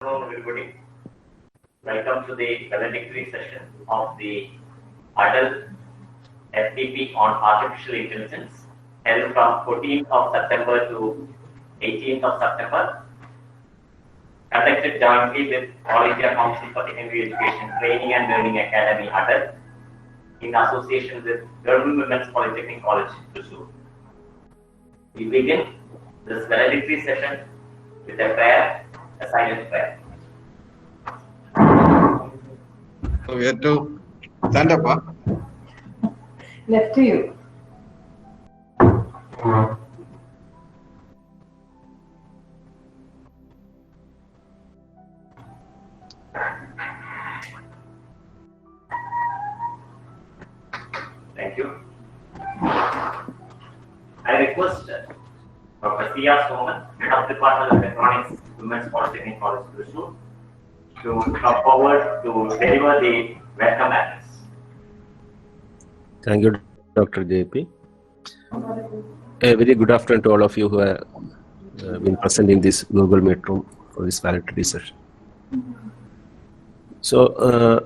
Hello everybody, welcome to the valedictory session of the adult FTP on artificial intelligence held from 14th of September to 18th of September, conducted jointly with All India Council for Secondary Education Training and Learning Academy adult in association with Government Women's Polytechnic College, Thrissur. We begin this valedictory session with a prayer, a silent prayer. So we have to stand up, huh? Left to you. Thank you. I request Dr. Sia Soman, Head of Department of Electronics, Women's Polytechnic College, Thrissur, to come forward to deliver the welcome address. Thank you, Dr. JP. A very good afternoon to all of you who have been present in this Google Meet room for this valedictory session. So,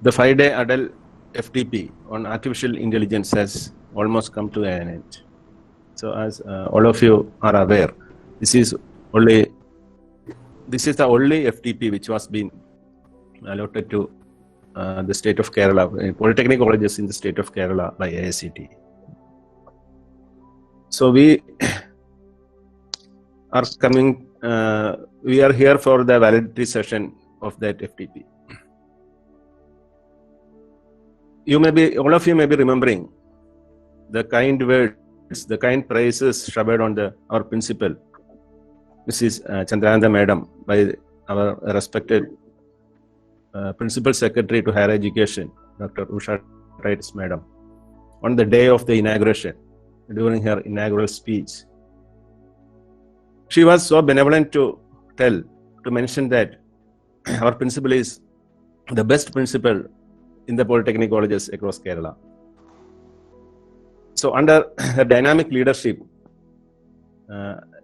the 5-day adult FTP on artificial intelligence has almost come to an end. So, as all of you are aware, this is the only FTP which was being allotted to the state of Kerala, polytechnic colleges in the state of Kerala by AICTE. So we are coming, we are here for the validity session of that FTP. All of you may be remembering the kind words, the kind praises showered on our principal, Mrs. Chandrananda Madam, by our respected Principal Secretary to Higher Education, Dr. Usha Titus Madam, on the day of the inauguration, during her inaugural speech. She was so benevolent to mention that our principal is the best principal in the polytechnic colleges across Kerala. So under her dynamic leadership,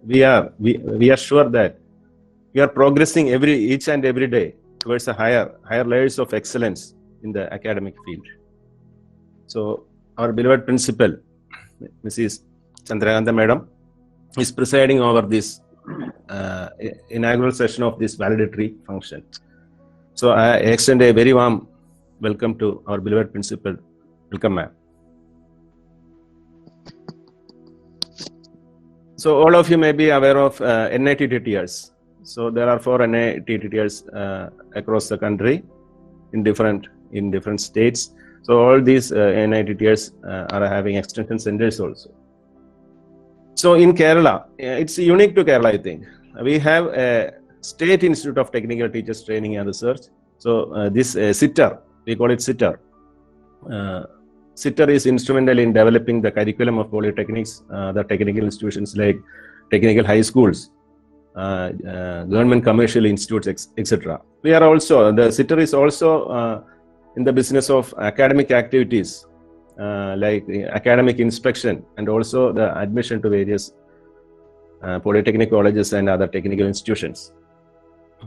we are sure that we are progressing each and every day towards a higher layers of excellence in the academic field. So our beloved principal, Mrs. Chandrananda Madam, is presiding over this inaugural session of this valedictory function. So I extend a very warm welcome to our beloved principal. Welcome, ma'am. So all of you may be aware of NITTTers. So there are 4 NITTTers across the country in different states. So all these NITTers are having extension centers also. So in Kerala, it's unique to Kerala, I think. We have a State Institute of Technical Teachers Training and Research. So this SITTER, we call it SITTER. SITTER is instrumental in developing the curriculum of polytechnics, the technical institutions like technical high schools, government commercial institutes, etc. We are also, the SITTER is also in the business of academic activities like academic inspection and also the admission to various polytechnic colleges and other technical institutions.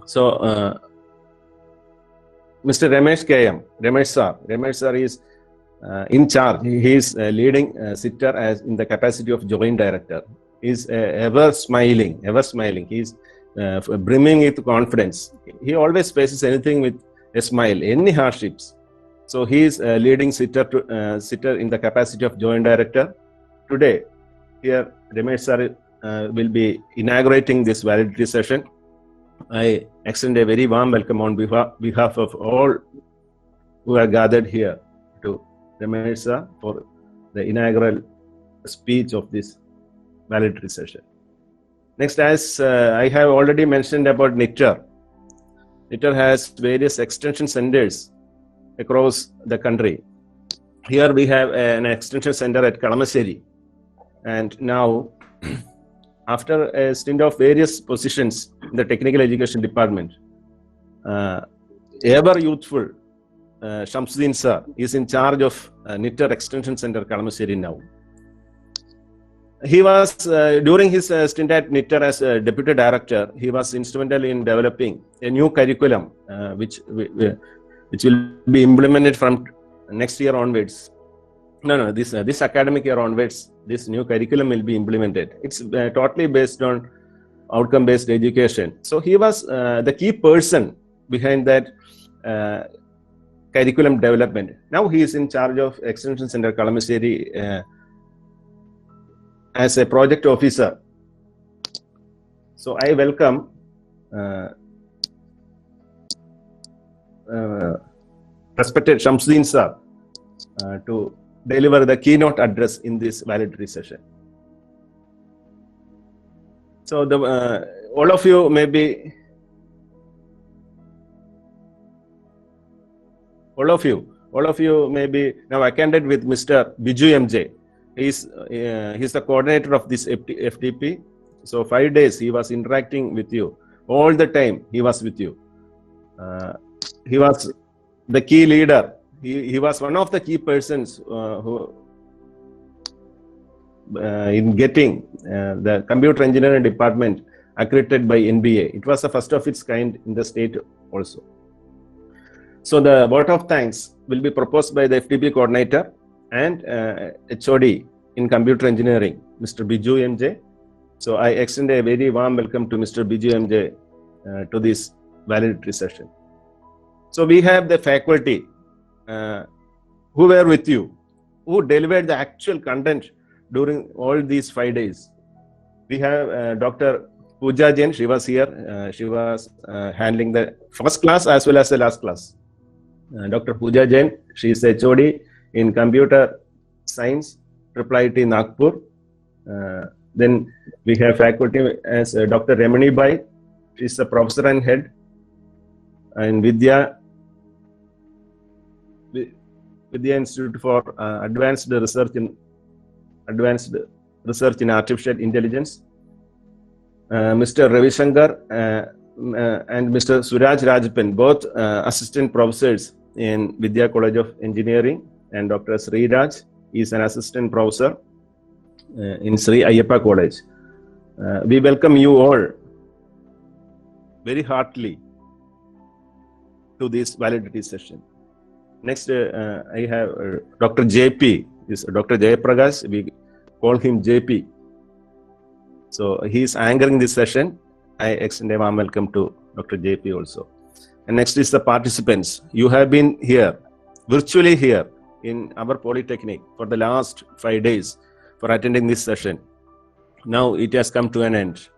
So, Mr. Ramesh KM, Ramesh sir is in charge. He is leading SITTER as in the capacity of joint director. He is ever smiling. He is brimming with confidence. He always faces anything with a smile, any hardships. So he is leading SITTER in the capacity of joint director. Today, here Ramesh sir will be inaugurating this validity session. I extend a very warm welcome on behalf of all who are gathered here to Ramesh sir for the inaugural speech of this validity session. Next, as I have already mentioned about NITTER. NITTER has various extension centers across the country. Here we have an extension center at Kalamassery. And now, after a stint of various positions in the technical education department, ever youthful Shamsuddin sir is in charge of NITTER Extension Center Kalamassery now. he was, during his stint at NITTER as deputy director, he was instrumental in developing a new curriculum, which will be implemented from next year onwards. This academic year onwards, this new curriculum will be implemented. It's totally based on outcome-based education. So he was the key person behind that curriculum development. Now he is in charge of Extension Center Kalamassery as a project officer. So I welcome respected Shamsuddin sir to deliver the keynote address in this valedictory session. So all of you may be now acquainted with Mr. Biju MJ. He's the coordinator of this FTP. So 5 days he was interacting with you. All the time he was with you. He was the key leader. He was one of the key persons who in getting the computer engineering department accredited by NBA. It was the first of its kind in the state also. So the vote of thanks will be proposed by the FTP coordinator and HOD in computer engineering, Mr. Biju MJ. So I extend a very warm welcome to Mr. Biju MJ to this valedictory session. So we have the faculty who were with you, who delivered the actual content during all these 5 days. We have Dr. Pooja Jain. She was here. She was handling the first class as well as the last class. Dr. Pooja Jain, she is HOD in Computer Science, IIIT Nagpur. Then we have faculty as Dr. Remani Bai. She is a professor and head in Vidya Institute for Advanced Research in Artificial Intelligence. Mr. Ravi Shankar and Mr. Suraj Rajpan, both assistant professors in Vidya College of Engineering, and Dr. Sri Raj is an assistant professor in Sri Ayyappa College. We welcome you all very heartily to this validity session. Next, I have Dr. JP, is Dr. Jayaprakash. We call him JP. So he is anchoring this session. I extend a warm welcome to Dr. JP also. And next is the participants. You have been here, virtually here in our Polytechnic for the last 5 days for attending this session. Now it has come to an end.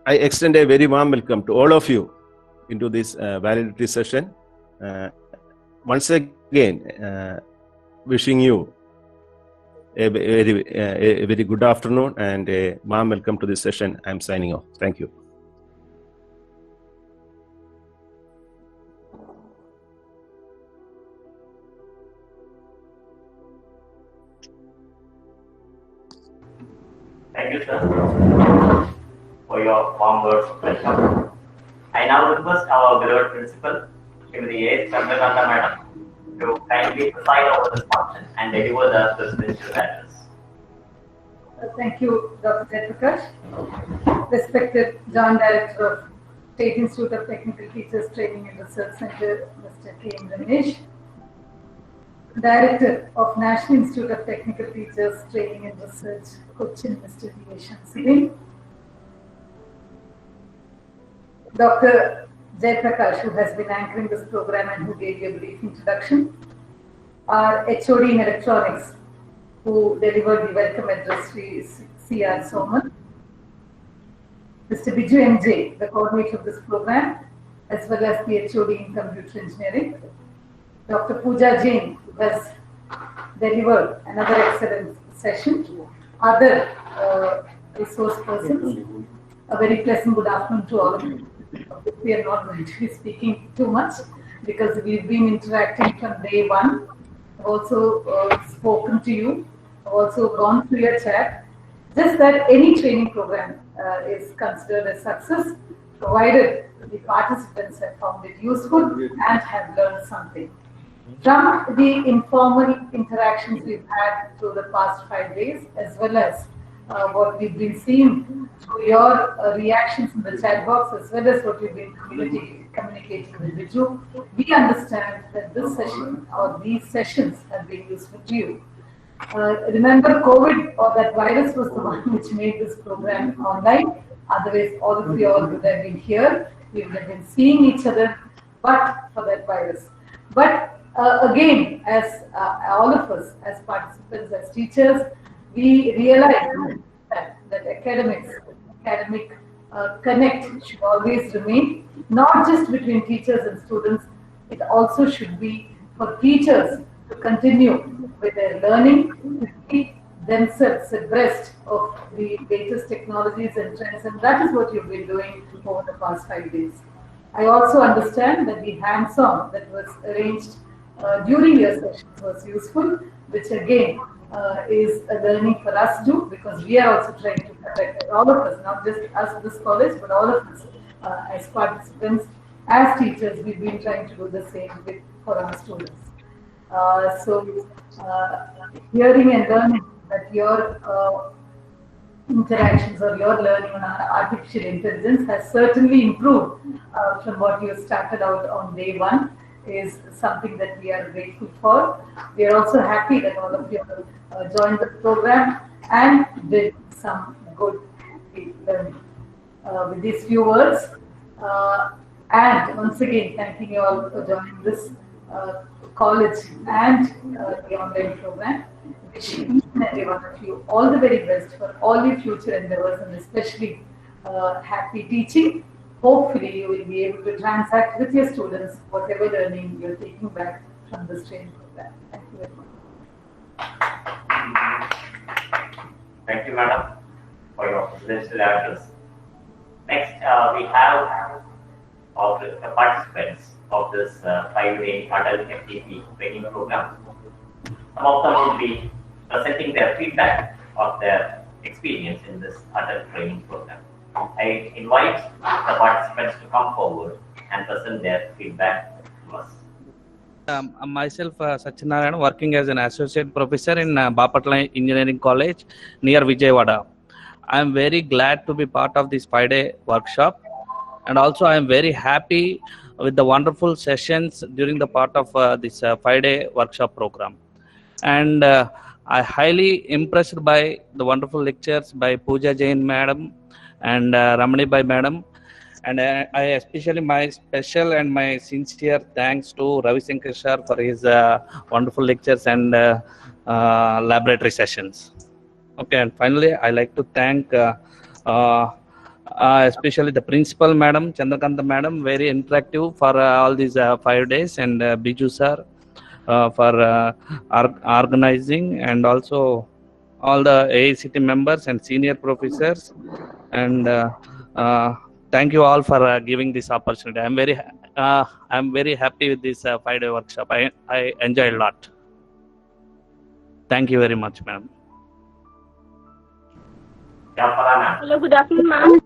I extend a very warm welcome to all of you into this validity session. Once again, wishing you a very good afternoon and a warm welcome to this session. I am signing off. Thank you. Thank you, sir, for your warm words of welcome. I now request our beloved principal, Srimati A. Chandrakanta Madam, to kindly preside over this function and deliver the presidential address. Thank you, Dr. Jayaprakash. Respected Joint Director of State Institute of Technical Teachers Training and Research Center, Mr. K. M. Ramesh. Director of National Institute of Technical Teachers Training and Research, Cochin, Mr. V. A. Shamsuddin. Dr. Jayaprakash, who has been anchoring this program and who gave you a brief introduction. Our HOD in Electronics, who delivered the welcome address, C.R. Soman. Mr. Biju MJ, the coordinator of this program, as well as the HOD in Computer Engineering. Dr. Pooja Jain, who has delivered another excellent session. Other resource persons, a very pleasant good afternoon to all of you. We are not going to be speaking too much because we've been interacting from day one. I've also spoken to you. I've also gone through your chat. Just that any training program is considered a success, provided the participants have found it useful and have learned something. From the informal interactions we've had through the past 5 days, as well as what we've been seeing through your reactions in the chat box, as well as what you've been communicating with Viju, we understand that this session or these sessions have been useful to you. Remember, COVID or that virus was the one which made this program online. Otherwise, all of you all would have been here. We would have been seeing each other, but for that virus. But again, as all of us, as participants, as teachers, we realize that academic connect should always remain, not just between teachers and students. It also should be for teachers to continue with their learning, to keep themselves abreast of the latest technologies and trends, and that is what you've been doing over the past 5 days. I also understand that the hands-on that was arranged during your sessions was useful, which again is a learning for us too, because we are also trying to protect all of us, not just us, this college, but all of us as participants, as teachers. We've been trying to do the same for our students. Hearing and learning that your interactions or your learning on artificial intelligence has certainly improved from what you started out on day one is something that we are grateful for. We are also happy that all of you joined the program and did some good learning. With these few words, and once again thanking you all for joining this college and the online program. Wishing each and every one of you all the very best for all your future endeavors, and especially happy teaching. Hopefully you will be able to transact with your students whatever learning you're taking back from this training program. Thank you very much. Thank you, madam, for your presidential address. Next, we have the participants of this 5-day adult FTP training program. Some of them will be presenting their feedback of their experience in this adult training program. I invite the participants to come forward and present their feedback to us. Myself, Satyanarayan, working as an associate professor in Bapatla Engineering College near Vijayawada. I am very glad to be part of this 5-day workshop, and also I am very happy with the wonderful sessions during the part of this 5-day workshop program. And I highly impressed by the wonderful lectures by Pooja Jain madam and Ramani Bhai madam. And I especially my special and my sincere thanks to Ravi Shankar sir for his wonderful lectures and laboratory sessions. Okay, and finally I like to thank especially the principal madam, Chandrakanta madam, very interactive for all these 5 days, and Biju sir for organizing, and also all the AICT members and senior professors, and thank you all for giving this opportunity. I'm very happy with this 5-day workshop. I enjoyed a lot. Thank you very much, ma'am. Hello, good afternoon, ma'am.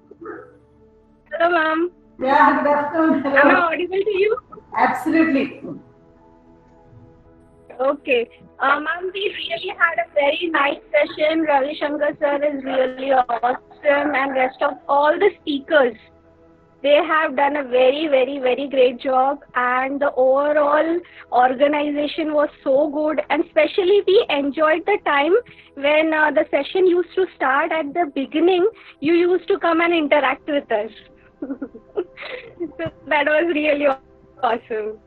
Hello, ma'am. Yeah, good afternoon. Hello. Am I audible to you? Absolutely. Okay. Ma'am, we really had a very nice session. Ravi Shankar sir is really awesome, and rest of all the speakers, they have done a very, very, very great job, and the overall organization was so good, and especially we enjoyed the time when the session used to start at the beginning. You used to come and interact with us. So that was really awesome.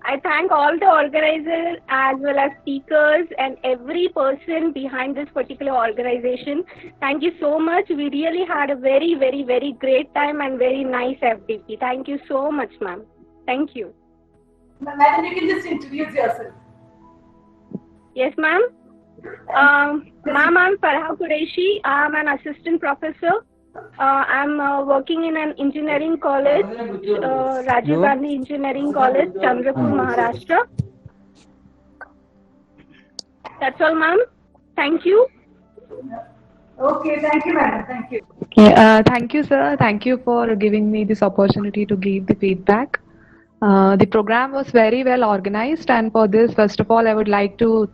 I thank all the organizers as well as speakers and every person behind this particular organization. Thank you so much. We really had a very, very, very great time and very nice FDP. Thank you so much, ma'am. Thank you. Madam, you can just introduce yourself. Yes, ma'am. Ma'am, I'm Farha Qureshi. I'm an assistant professor. I'm working in an engineering college, Rajiv Gandhi Engineering College, Chandrapur, Maharashtra. That's all, ma'am. Thank you. Okay, thank you, madam. Thank you. Okay, thank you, sir. Thank you for giving me this opportunity to give the feedback. The program was very well organized, and for this, first of all, I would like to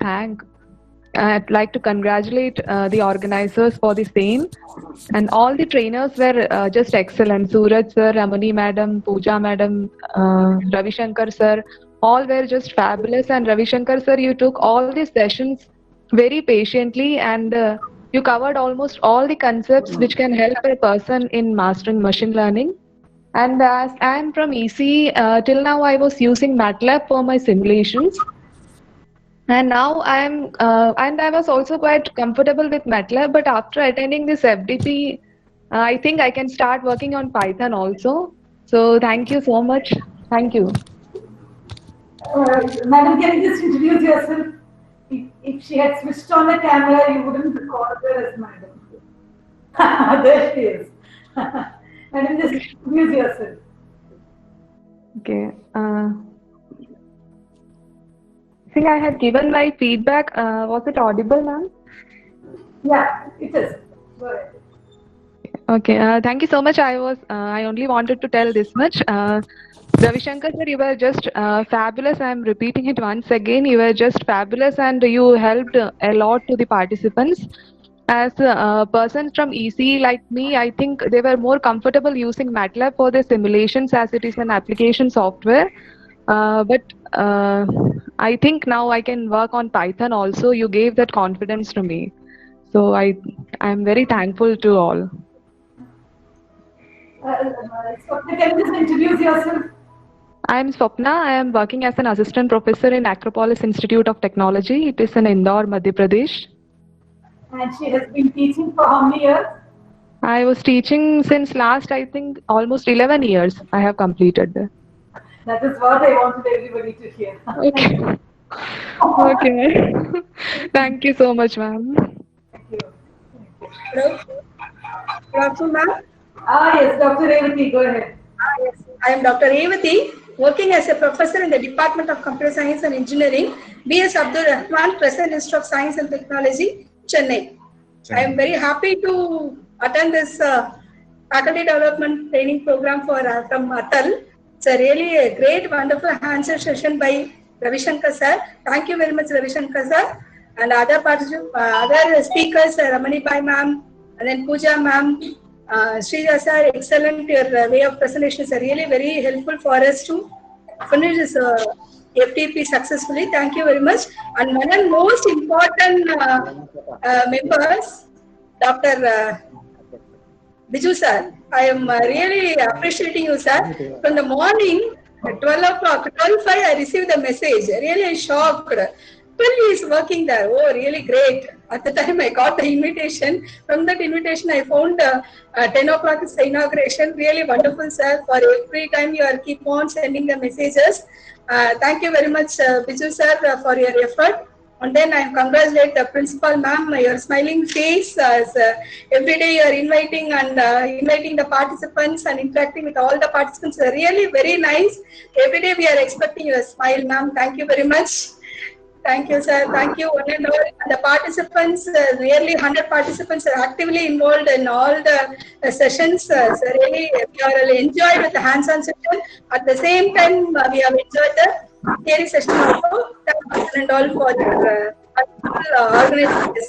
I'd like to congratulate the organizers for the same, and all the trainers were just excellent. Suraj sir, Ramani madam, Pooja madam, Ravi Shankar sir, all were just fabulous. And Ravi Shankar sir, you took all the sessions very patiently, and you covered almost all the concepts which can help a person in mastering machine learning. And as I am from EC, till now I was using MATLAB for my simulations. And now and I was also quite comfortable with MATLAB, but after attending this FDP, I think I can start working on Python also. So thank you so much. Thank you. Madam, can you just introduce yourself? If she had switched on the camera, you wouldn't record her as madam. There she is. Madam, just introduce yourself. Okay. I think I had given my feedback. Was it audible, ma'am? Yeah, it is. Go ahead. Okay. Thank you so much. I only wanted to tell this much. Ravi Shankar sir, you were just fabulous. I am repeating it once again. You were just fabulous, and you helped a lot to the participants. As persons from EC like me, I think they were more comfortable using MATLAB for their simulations, as it is an application software. But I think now I can work on Python also. You gave that confidence to me. So I am very thankful to all. Swapna, can you just introduce yourself? I am Swapna. I am working as an assistant professor in Acropolis Institute of Technology. It is in Indore, Madhya Pradesh. And she has been teaching for how many years? I was teaching since last, I think, almost 11 years I have completed. That is what I wanted everybody to hear. Okay. Okay. Thank you so much, ma'am. Thank you. Hello. Good afternoon, ma'am. Yes, Dr. Revati, go ahead. Yes, I am Dr. Revati, working as a professor in the Department of Computer Science and Engineering, B.S. Abdul Rahman, President Institute of Science and Technology, Chennai. I am very happy to attend this faculty development training program from Atal. It's a really a great, wonderful hands-on session by Ravi Shankar sir. Thank you very much, Ravi Shankar sir. And other speakers, Ramani Bai ma'am, and then Pooja ma'am, Srija sir, excellent. Your way of presentation is really very helpful for us to finish this FTP successfully. Thank you very much. And one of the most important members, Dr. Biju sir, I am really appreciating you, sir. From the morning, at 12 o'clock, 12:05, I received the message. Really shocked. He is working there. Oh, really great. At the time I got the invitation. From that invitation, I found 10 o'clock is the inauguration. Really wonderful, sir. For every time you are keep on sending the messages. Thank you very much, Biju sir, for your effort. And then I congratulate the principal ma'am. Your smiling face, as every day you are inviting the participants and interacting with all the participants. Really very nice. Every day we are expecting your smile, ma'am. Thank you very much. Thank you, sir. Thank you, one and all. The participants, nearly 100 participants are actively involved in all the sessions. So really, we are really enjoyed with the hands-on session. At the same time, we have enjoyed the theory session also. Thank you, one and all, for the organizing this.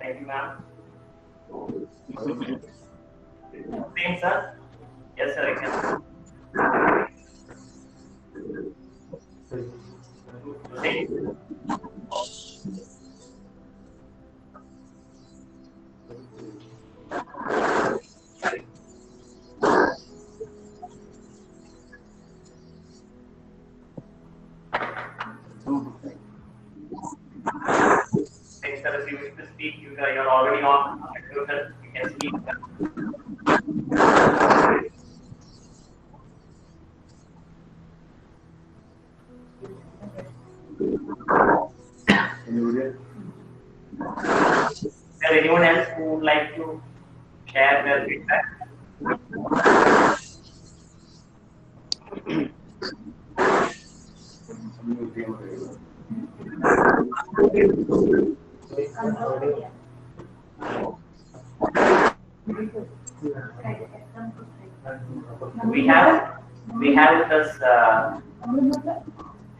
Thank you, ma'am. Same, sir? Yes, sir, I can. Same. Thanks, sir. If you wish to speak, you're already on. You can speak. Is there anyone else who would like to share their feedback? We have with us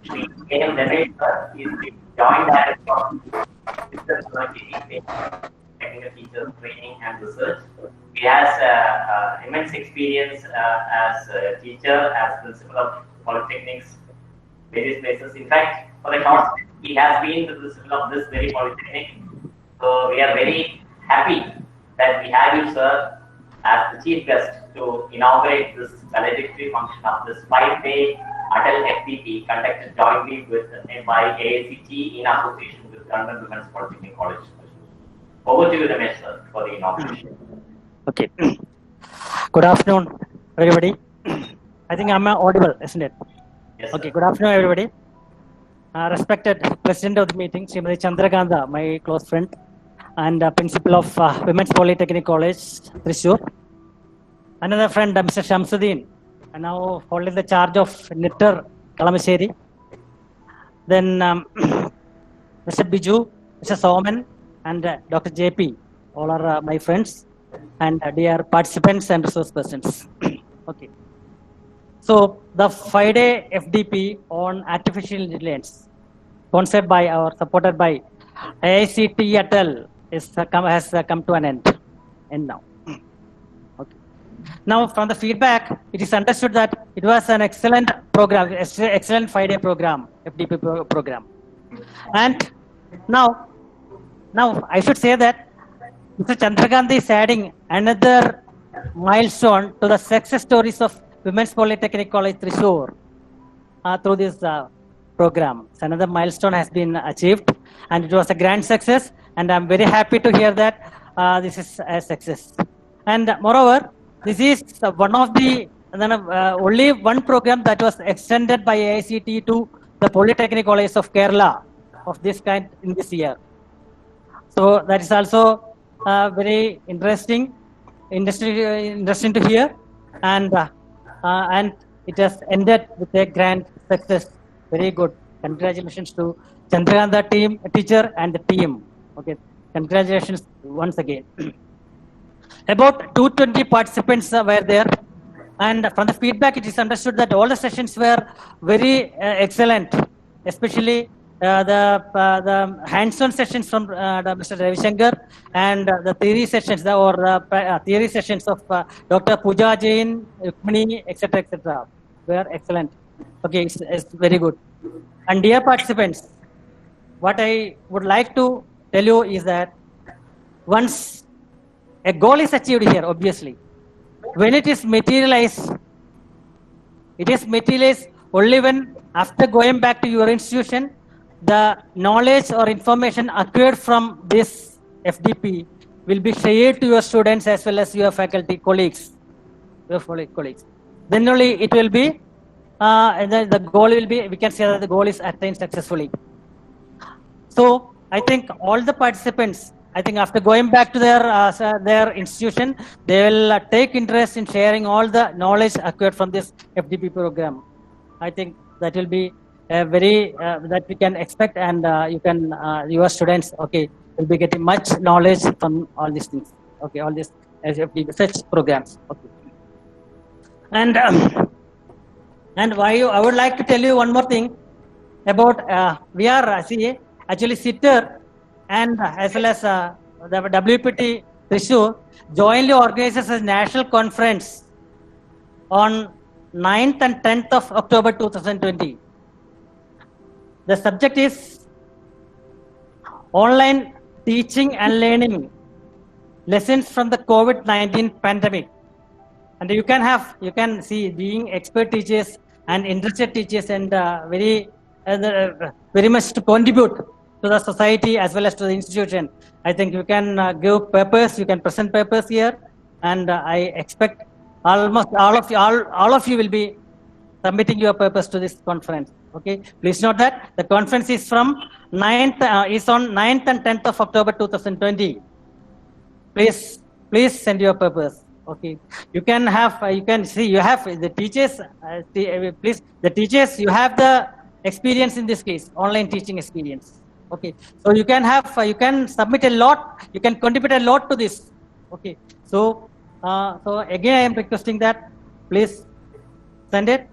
Shri K.M. Ramesh sir. He is the Joint Director of Business University, Technical Teachers Training and Research. He has immense experience as a teacher, as principal of polytechnics, various places. In fact, for a short time, he has been the principal of this very polytechnic. So we are very happy that we have you, sir, as the chief guest to inaugurate this valedictory function of this 5-day Atal FPP conducted jointly by AICT in association with London Women's Polytechnic College. Over to you, Ramesh, sir, for the inauguration. Okay. Good afternoon, everybody. I think I'm audible, isn't it? Yes, okay. Sir. Good afternoon, everybody. Respected President of the meeting, Srimati Chandrakanta, my close friend, and Principal of Women's Polytechnic College, Thrissur. Another friend, Mr. Shamsuddin, and now holding the charge of NITTER, Kalamassery. Then Mr. Biju, Mr. Soman, and Dr. JP, all are my friends and dear participants and resource persons. Okay. So the 5-day FDP on artificial intelligence, sponsored by or supported by AICT Atal, has come to an end now. Okay. Now, from the feedback, it is understood that it was an excellent program, excellent 5-day program, FDP program. And now I should say that Mr. Chandrakanta is adding another milestone to the success stories of Women's Polytechnic College, Thrissur, through this program. So another milestone has been achieved, and it was a grand success. And I'm very happy to hear that this is a success. And moreover, this is one of the only one program that was extended by AICT to the Polytechnic College of Kerala of this kind in this year. So that is also very interesting to hear, and it has ended with a grand success. Very good. Congratulations to Chandrakanta team, teacher, and the team. Okay, congratulations once again. About 220 participants were there, and from the feedback, it is understood that all the sessions were very excellent, especially the hands-on sessions from Mr. Ravi Shankar and the theory sessions theory sessions of Dr. Pooja Jain, Rukmini, etc. were excellent. Okay, it's very good. And dear participants, what I would like to tell you is that once a goal is achieved here, obviously, when it is materialized only when after going back to your institution, the knowledge or information acquired from this FDP will be shared to your students as well as your faculty colleagues. Then only it will be, the goal will be, we can say that the goal is attained successfully. So I think all the participants, I think after going back to their institution, they will take interest in sharing all the knowledge acquired from this FDP program. I think that will be very that we can expect, and you can your students will be getting much knowledge from all these things. Okay, all these such programs. Okay, and I would like to tell you one more thing about we are actually SITTER and as well as the WPT Thrissur jointly organizes a national conference on 9th and 10th of October 2020. The subject is online teaching and learning lessons from the COVID-19 pandemic. And you can see being expert teachers and interested teachers and very much to contribute to the society as well as to the institution. I think you can give papers, you can present papers here, and I expect almost all of you will be submitting your papers to this conference. Okay, please note that the conference is from 9th on 9th and 10th of October 2020. Please send your papers. Okay, you can see you have the teachers. Please, the teachers, you have the experience in this case, online teaching experience. Okay, so you can submit a lot. You can contribute a lot to this. Okay, so So again, I am requesting that please send it.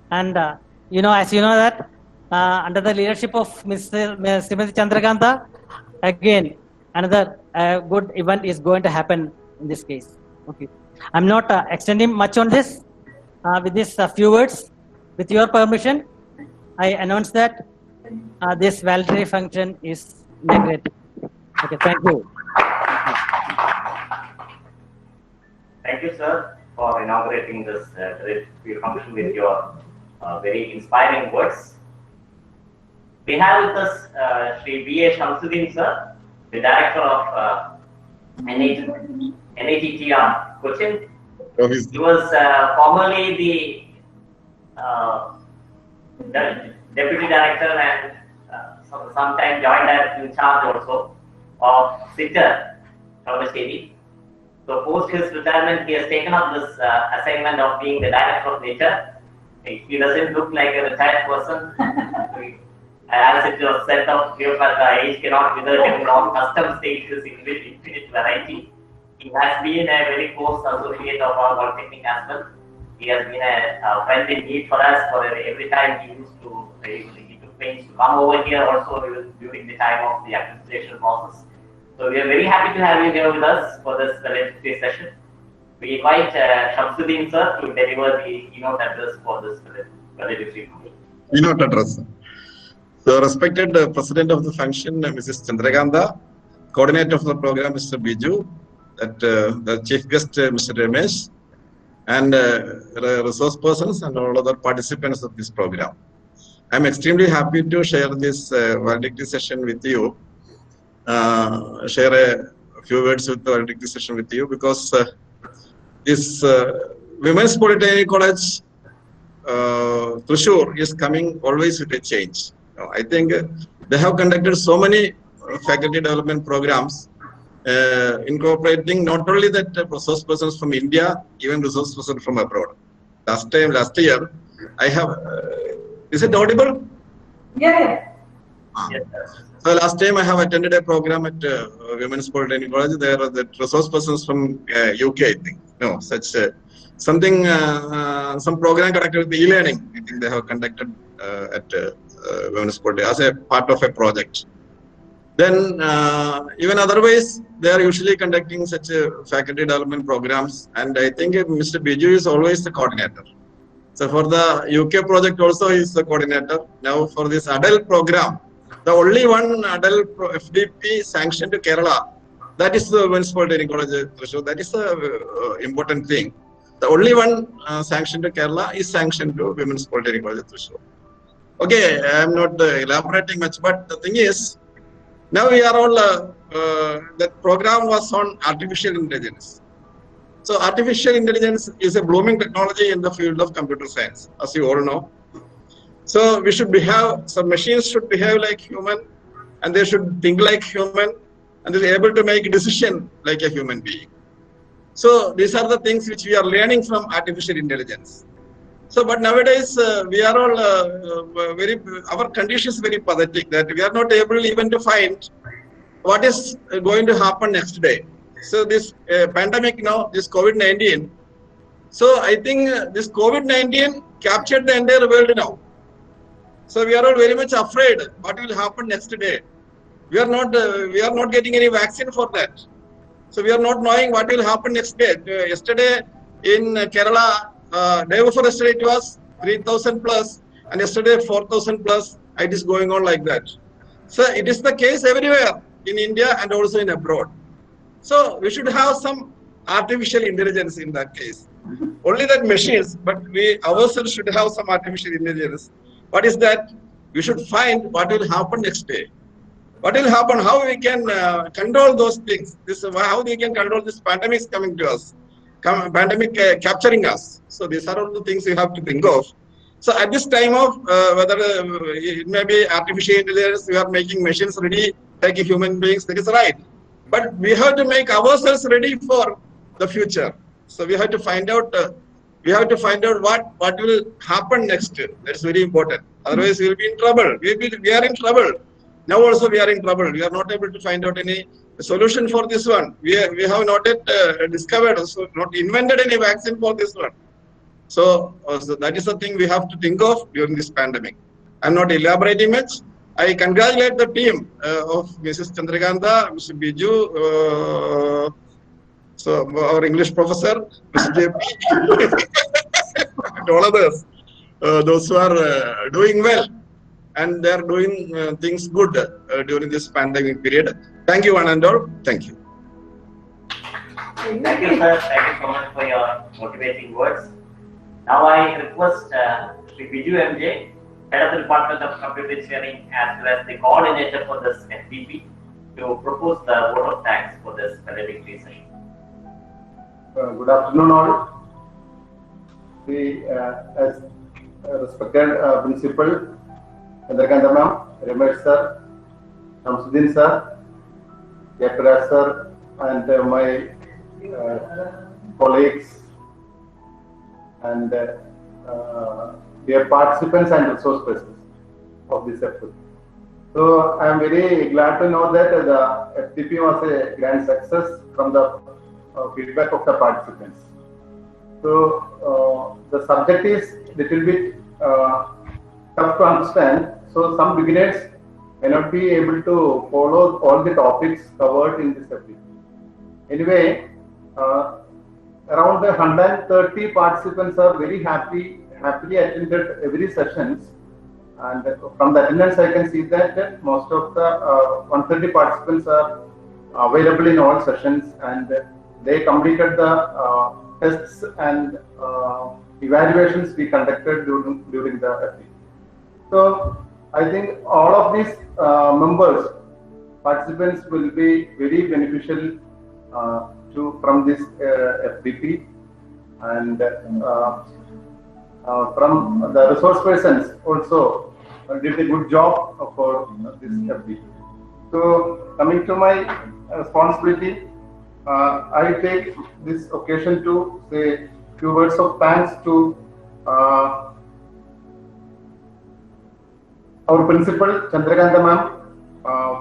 And as you know that under the leadership of Srimati Chandrakanta, again another good event is going to happen in this case. Okay, I'm not extending much on this. With this few words, with your permission, I announce that this valedictory function is inaugurated. Okay, thank you. Thank you, sir, for inaugurating this function with your very inspiring words. We have with us Shri B.A. Shamsuddin, sir, the Director of NITTR Cochin. He was formerly the Deputy Director and sometime Joint Director in charge also of SITTER, Kalmasteri. So post his retirement, he has taken up this assignment of being the Director of Nature. He doesn't look like a retired person. As it was said of Cleopatra, age cannot wither him, nor custom state his infinite variety. He has been a very close associate of our Polytechnic as well. He has been a friend in need for us. For every time he took pains to come over here also during the time of the accreditation process. So we are very happy to have you here with us for this valedictory session. We invite Shamsuddin sir to deliver the keynote address for this valedictory. Keynote address. So respected President of the function, Mrs. Chandrakanta, Coordinator of the program, Mr. Biju, the Chief Guest, Mr. Ramesh, and resource persons and all other participants of this program. I am extremely happy to share this valedictory session with you. Share a few words with the valedictory session with you because this Women's Polytechnic College Thrissur is coming always with a change. I think they have conducted so many faculty development programs incorporating not only that resource persons from India, even resource persons from abroad. Last year, I have, is it audible? Yeah. Yes, so last time I have attended a program at Women's Polytechnic College. There are the resource persons from UK, I think. No, such something, some program conducted with e-learning. I think they have conducted at Women's Polytechnic as a part of a project. Then even otherwise, they are usually conducting such faculty development programs. And I think Mr. Biju is always the coordinator. So for the UK project also he is the coordinator. Now for this adult program, the only one adult FDP sanctioned to Kerala, that is the Women's Polytechnic College Thrissur. That is the important thing. The only one sanctioned to Kerala is sanctioned to Women's Polytechnic College Thrissur. Okay, I am not elaborating much, but the thing is, now we are all, that program was on artificial intelligence. So artificial intelligence is a blooming technology in the field of computer science, as you all know. So we should behave, some machines should behave like human, and they should think like human, and they're able to make a decision like a human being. So these are the things which we are learning from artificial intelligence. So, but nowadays we are all our condition is very pathetic that we are not able even to find what is going to happen next day. So this pandemic now, this COVID-19. So I think this COVID-19 captured the entire world now. So we are all very much afraid what will happen next day. We are not getting any vaccine for that. So we are not knowing what will happen next day. Yesterday in Kerala, day before yesterday it was 3,000 plus, and yesterday 4,000 plus. It is going on like that. So it is the case everywhere in India and also in abroad. So we should have some artificial intelligence in that case. Only that machines, but we ourselves should have some artificial intelligence. What is that? We should find what will happen next day. What will happen? How we can control those things? This how we can control this pandemic is coming to us. Pandemic capturing us. So these are all the things we have to think of. So at this time of whether it may be artificial intelligence, we are making machines ready like human beings. That is right. But we have to make ourselves ready for the future. So we have to find out. What will happen next. That's very important. Otherwise, we will be in trouble. We are in trouble. Now also we are in trouble. We are not able to find out any solution for this one. We have not yet discovered, so not invented any vaccine for this one. So that is the thing we have to think of during this pandemic. I'm not elaborating much. I congratulate the team of Mrs. Chandrakanta, Mr. Biju, so our English professor, Mr. JP, and all others, those who are doing well, and they are doing things good during this pandemic period. Thank you, one and all. Thank you. Thank you, sir. Thank you so much for your motivating words. Now I request Sri Biju MJ, Head of the Department of Computer Engineering, as well as the coordinator for this FPP, to propose the vote of thanks for this valedictory session. Good afternoon, all. As respected Principal Chandrakanta ma'am, Ramesh sir, Shamsuddin sir, Yapraj sir, and my colleagues and dear participants and resource persons of this effort. So I am very glad to know that the FTP was a grand success from the feedback of the participants. So the subject is little bit tough to understand. So some beginners may not be able to follow all the topics covered in this FTP. Anyway, around 130 participants are very happily attended every sessions, and from the attendance I can see that most of the 130 participants are available in all sessions, and they completed the tests and evaluations we conducted during the FTP. So I think all of these participants will be very beneficial from this FTP, and from the resource persons also did a good job for this FTP. So coming to my responsibility, I take this occasion to say few words of thanks to our principal Chandrakanta ma'am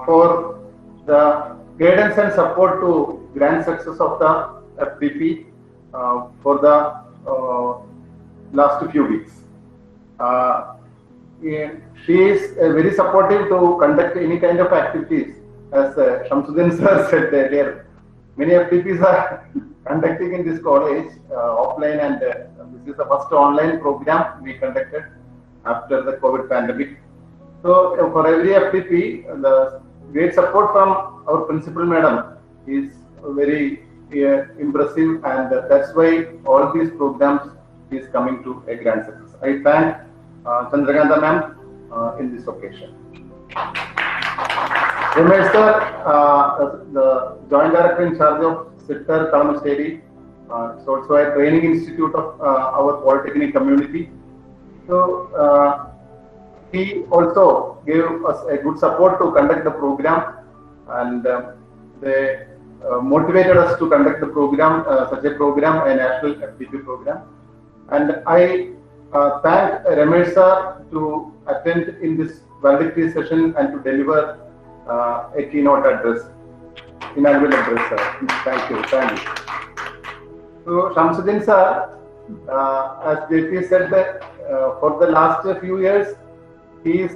for the guidance and support to grand success of the FTP for the last few weeks. She is very supportive to conduct any kind of activities. As Shamsuddin sir said earlier, many FTPs are conducting in this college offline, and this is the first online program we conducted after the COVID pandemic. So for every FTP, the great support from our principal madam is very impressive, and that's why all these programs is coming to a grand success. I thank Chandrakanta ma'am in this occasion. Ramesh sir, the Joint Director in charge of SITTER Kalamasteri, it's also a training institute of our polytechnic community. So he also gave us a good support to conduct the program, and they motivated us to conduct the program, such a program, a national FTP program. And I thank Ramesh sir to attend in this valedictory session and to deliver a keynote address, inaugural address, sir. Thank you. So Shamsuddin sir, as JP said, that for the last few years, he is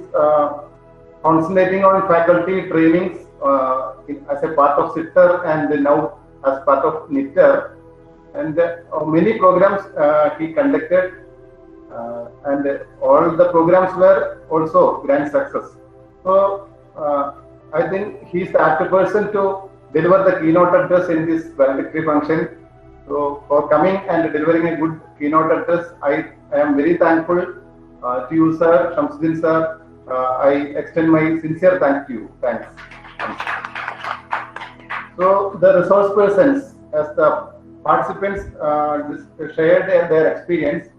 concentrating on faculty trainings as a part of SITTER and now as part of NITTER. And many programs he conducted, and all the programs were also grand success. So I think he is the apt person to deliver the keynote address in this valedictory function. So for coming and delivering a good keynote address, I am very thankful to you, sir, Shamsuddin sir. I extend my sincere thanks to you. Thanks. So the resource persons, as the participants shared their experience,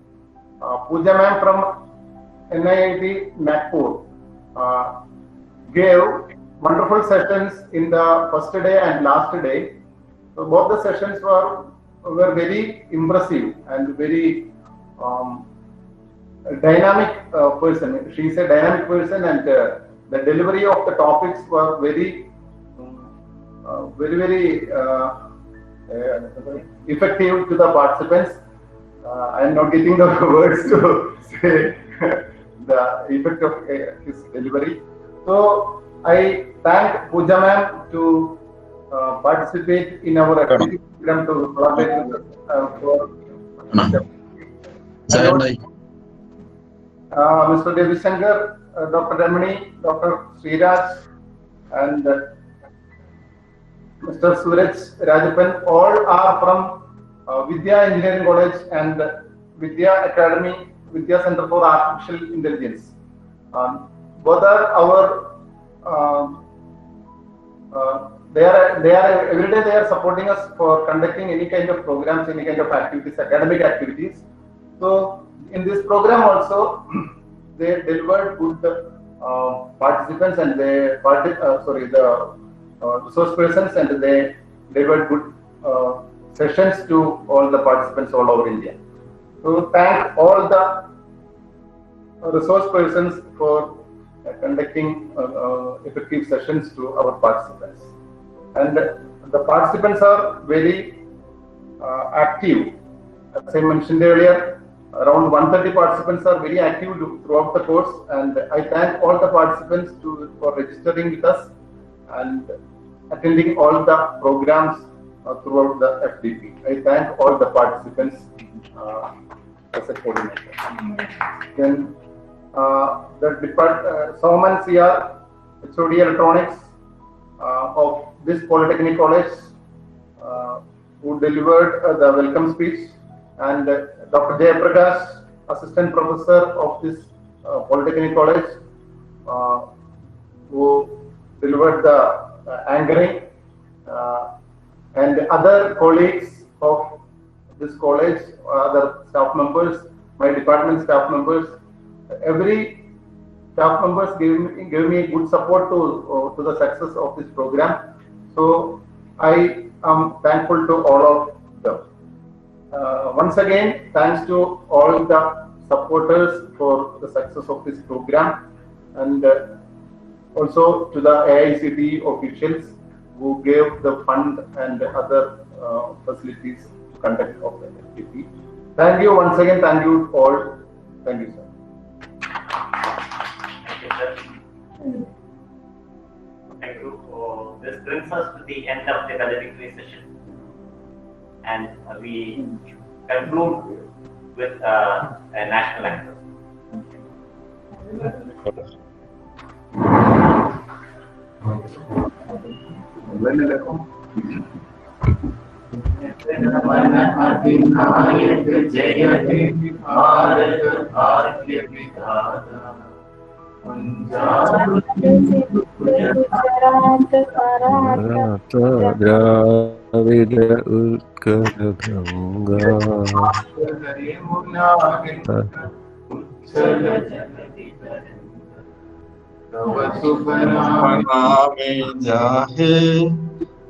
Pooja ma'am from NIIT Nagpur gave wonderful sessions in the first day and last day. So both the sessions were very impressive and very dynamic person. She is a dynamic person, and the delivery of the topics were very very effective to the participants. I am not getting the words to say the effect of his delivery. So I thank Pooja ma'am to participate in our activity program to collaborate with us for Mr. Devi Shankar, Dr. Ramani, Dr. Sriraj, and Mr. Suraj Rajapan, all are from Vidya Engineering College and Vidya Academy, Vidya Center for Artificial Intelligence. Both are our they are every day they are supporting us for conducting any kind of programs, any kind of activities, academic activities. So in this program also they delivered good participants and they the resource persons, and they delivered good sessions to all the participants all over India. So thank all the resource persons for conducting effective sessions to our participants. And the participants are very active. As I mentioned earlier, around 130 participants are very active throughout the course, and I thank all the participants for registering with us and attending all the programs throughout the FDP. I thank all the participants as a coordinator. Then Soman CR, HOD Electronics of this Polytechnic College, who delivered the welcome speech, and Dr. Jayaprakash, Assistant Professor of this Polytechnic College, who delivered the anchoring, and other colleagues of this college, other staff members, my department staff members. Every staff members gave me good support to the success of this program. So I am thankful to all of them. Once again, thanks to all the supporters for the success of this program, and also to the AICTE officials who gave the fund and other facilities to conduct of the FDP. Thank you once again. Thank you all. Thank you, sir. Thank you. This brings us to the end of the valedictory session, and we conclude with a national anthem.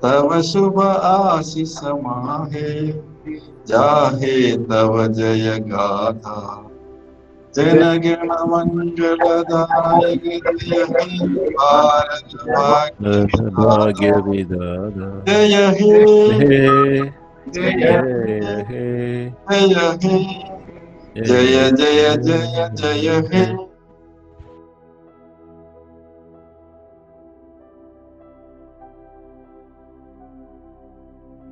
तव शुभ आशीष माहे, जाहे तव जय गाथा, जन गण मंगलदायक जय हे भारत भाग्य विधाता, जय हे जय हे जय हे जय जय जय जय हे।